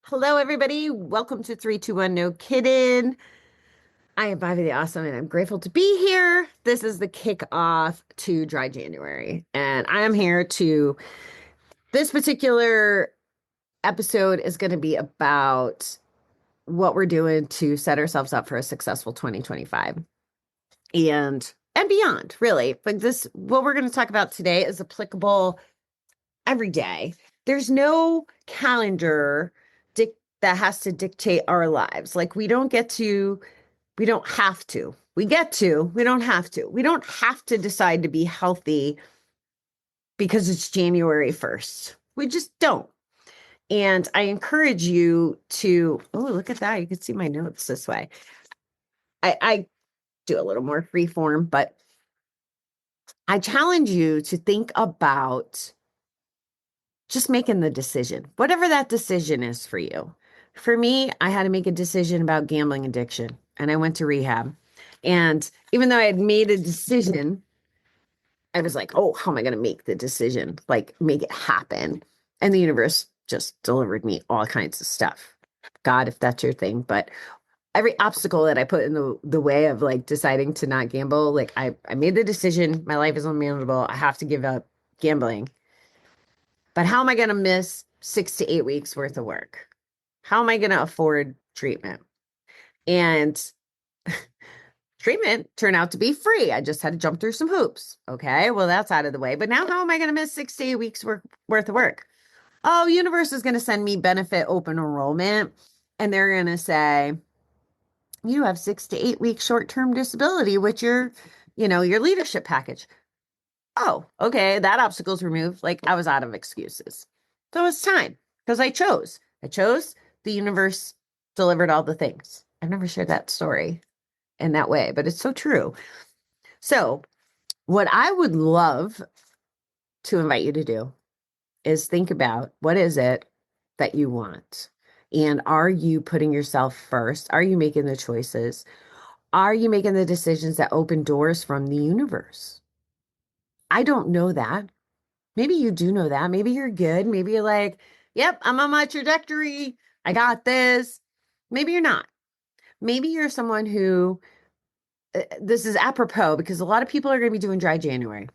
Hello, everybody. Welcome to 321 No Kiddin. I am BobbIE the Awesome, and I'm grateful to be here. This is the kickoff to Dry January, and I am here to. This particular episode is going to be about what we're doing to set ourselves up for a successful 2025 and beyond, really. But what we're going to talk about today is applicable every day. There's no calendar that has to dictate our lives. Like we don't have to. We don't have to. We don't have to. We don't have to decide to be healthy because it's January 1st. We just don't. And I encourage you to, oh, look at that. You can see my notes this way. I do a little more free form, but I challenge you to think about just making the decision, whatever that decision is for you. For me, I had to make a decision about gambling addiction, and I went to rehab. And even though I had made a decision, I was like, oh, how am I going to make the decision? Like, make it happen. And the universe just delivered me all kinds of stuff. God, if that's your thing. But every obstacle that I put in the way of like deciding to not gamble, like I made the decision. My life is unmanageable. I have to give up gambling. But how am I going to miss 6 to 8 weeks worth of work? How am I going to afford treatment? And treatment turned out to be free. I just had to jump through some hoops. Okay, well, that's out of the way. But now how am I going to miss 6 to 8 weeks worth of work? Oh, universe is going to send me benefit open enrollment. And they're going to say, you have 6 to 8 weeks short-term disability with your leadership package. Oh, okay, that obstacle's removed. Like I was out of excuses. So it's time because I chose. The universe delivered all the things. I've never shared that story in that way, but it's so true. So what I would love to invite you to do is think about what is it that you want? And are you putting yourself first? Are you making the choices? Are you making the decisions that open doors from the universe? I don't know that. Maybe you do know that. Maybe you're good. Maybe you're like, yep, I'm on my trajectory. I got this. Maybe you're not. Maybe you're someone who, this is apropos because a lot of people are going to be doing dry January.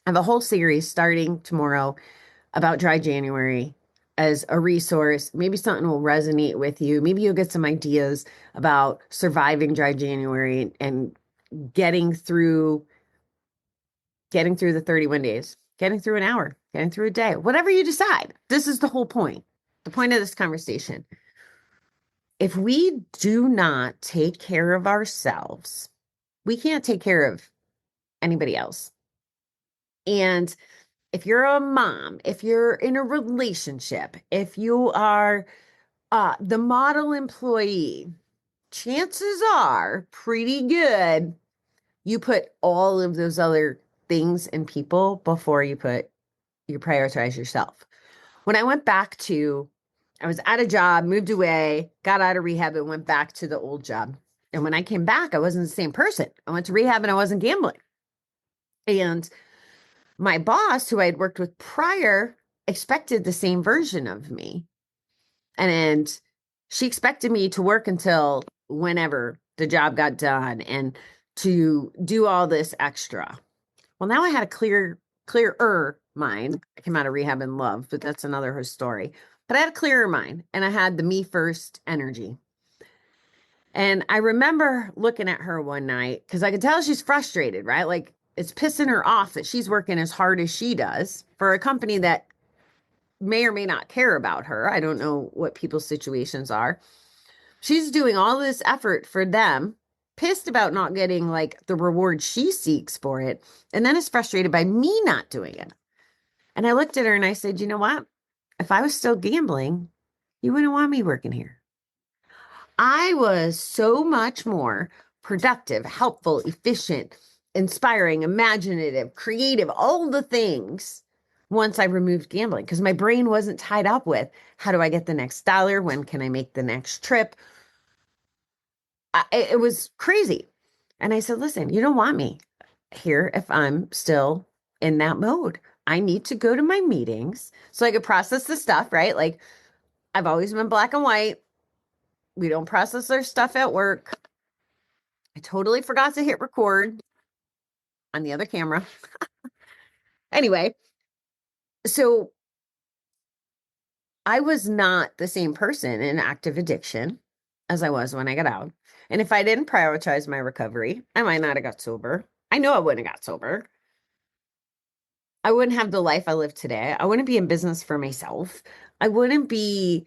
I have a whole series starting tomorrow about dry January as a resource. Maybe something will resonate with you. Maybe you'll get some ideas about surviving dry January and getting through the 31 days, getting through an hour, getting through a day, whatever you decide. This is the whole point. The point of this conversation. If we do not take care of ourselves, we can't take care of anybody else. And if you're a mom, if you're in a relationship, if you are the model employee, chances are pretty good you put all of those other things and people before you prioritize yourself. When I was at a job, moved away, got out of rehab, and went back to the old job. And when I came back, I wasn't the same person. I went to rehab and I wasn't gambling. And my boss, who I had worked with prior, expected the same version of me. And she expected me to work until whenever the job got done and to do all this extra. Well, now I had a clearer mind. I came out of rehab in love, but that's another story. But I had a clearer mind and I had the me first energy. And I remember looking at her one night because I could tell she's frustrated, right? Like it's pissing her off that she's working as hard as she does for a company that may or may not care about her. I don't know what people's situations are. She's doing all this effort for them, pissed about not getting like the reward she seeks for it, and then is frustrated by me not doing it. And I looked at her and I said, you know what? If I was still gambling, you wouldn't want me working here. I was so much more productive, helpful, efficient, inspiring, imaginative, creative, all the things once I removed gambling because my brain wasn't tied up with how do I get the next dollar? When can I make the next trip? It was crazy. And I said, listen, you don't want me here if I'm still in that mode. I need to go to my meetings so I could process the stuff, right? Like I've always been black and white. We don't process our stuff at work. I totally forgot to hit record on the other camera. Anyway, so I was not the same person in active addiction as I was when I got out. And if I didn't prioritize my recovery, I might not have got sober. I know I wouldn't have got sober. I wouldn't have the life I live today. I wouldn't be in business for myself. I wouldn't be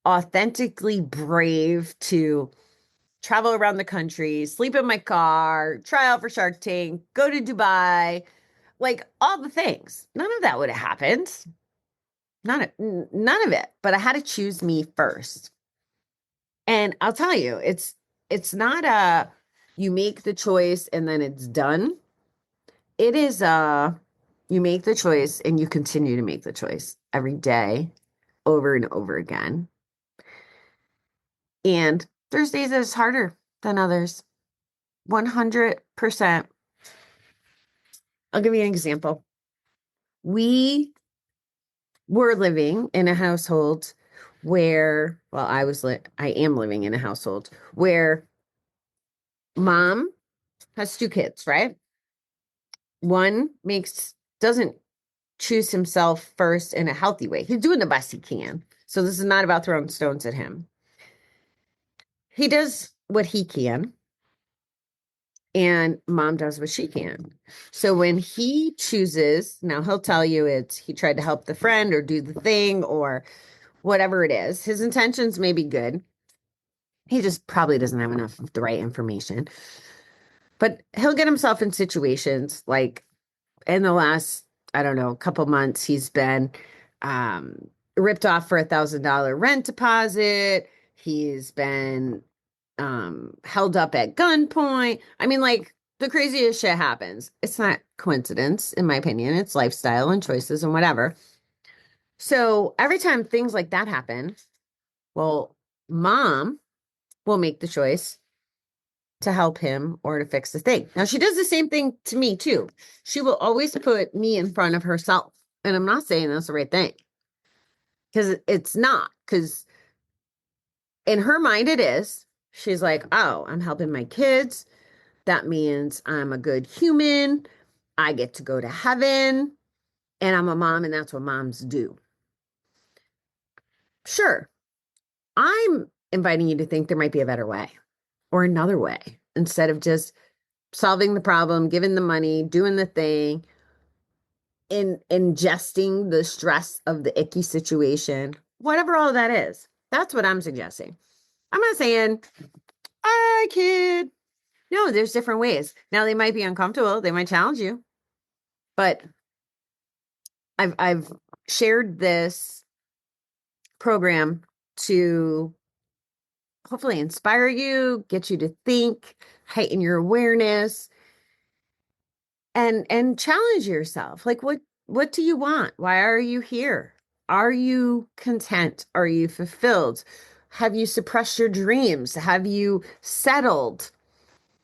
authentically brave to travel around the country, sleep in my car, try out for Shark Tank, go to Dubai, like all the things. None of that would have happened. None of it. But I had to choose me first. And I'll tell you, it's not a you make the choice and then it's done. It is you make the choice and you continue to make the choice every day over and over again. And there's days that it's harder than others. 100%. I'll give you an example. We were living in a household where, well, I am living in a household where mom has two kids, right? One doesn't choose himself first in a healthy way. He's doing the best he can. So this is not about throwing stones at him. He does what he can, and mom does what she can. So when he chooses, now he'll tell you he tried to help the friend or do the thing or whatever it is. His intentions may be good. He just probably doesn't have enough of the right information. But he'll get himself in situations like in the last, I don't know, couple months, he's been ripped off for $1,000 rent deposit. He's been held up at gunpoint. I mean, like the craziest shit happens. It's not coincidence, in my opinion. It's lifestyle and choices and whatever. So every time things like that happen, well, mom will make the choice to help him or to fix the thing. Now, she does the same thing to me too. She will always put me in front of herself. And I'm not saying that's the right thing because it's not, because in her mind it is. She's like, oh, I'm helping my kids. That means I'm a good human. I get to go to heaven and I'm a mom and that's what moms do. Sure. I'm inviting you to think there might be a better way or another way instead of just solving the problem, giving the money, doing the thing, ingesting the stress of the icky situation, whatever all that is. That's what I'm suggesting. I'm not saying, I kid. No, there's different ways. Now they might be uncomfortable, they might challenge you, but I've shared this program to hopefully inspire you, get you to think, heighten your awareness, and challenge yourself. Like what do you want? Why are you here? Are you content? Are you fulfilled? Have you suppressed your dreams? Have you settled?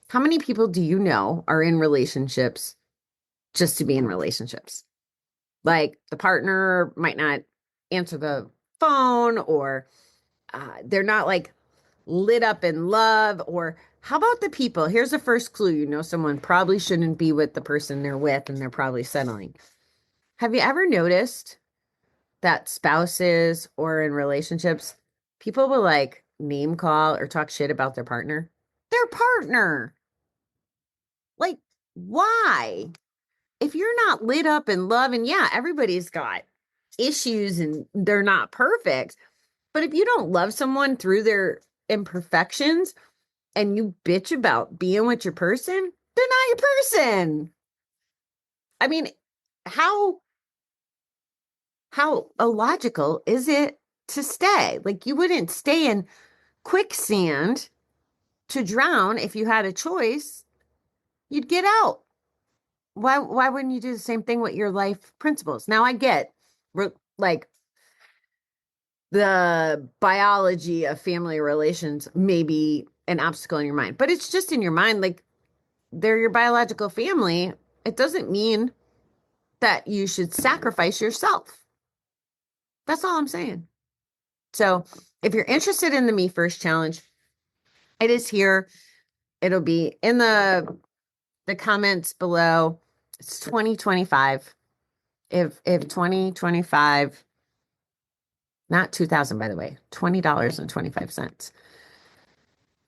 How many people do you know are in relationships just to be in relationships? Like the partner might not answer the phone or they're not like lit up in love. Or how about the people? Here's the first clue. You know, someone probably shouldn't be with the person they're with and they're probably settling. Have you ever noticed that spouses or in relationships, people will like name call or talk shit about their partner? Their partner. Like, why? If you're not lit up in love, and yeah, everybody's got issues and they're not perfect, but if you don't love someone through their imperfections and you bitch about being with your person, they're not your person. I mean, how illogical is it to stay? Like you wouldn't stay in quicksand to drown if you had a choice. You'd get out. Why wouldn't you do the same thing with your life principles? Now I get like the biology of family relations may be an obstacle in your mind, but it's just in your mind. Like they're your biological family. It doesn't mean that you should sacrifice yourself. That's all I'm saying. So if you're interested in the Me First challenge, it is here. It'll be in the comments below. It's 2025. If 2025, not 2000, by the way, $20.25.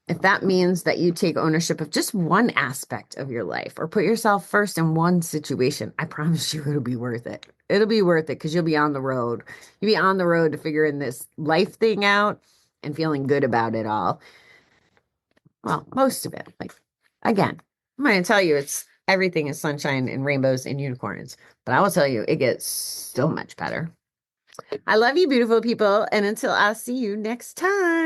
If that means that you take ownership of just one aspect of your life or put yourself first in one situation, I promise you it'll be worth it. It'll be worth it because you'll be on the road. You'll be on the road to figuring this life thing out and feeling good about it all. Well, most of it. Like, again, I'm going to tell you everything is sunshine and rainbows and unicorns, but I will tell you it gets so much better. I love you, beautiful people. And until I'll see you next time.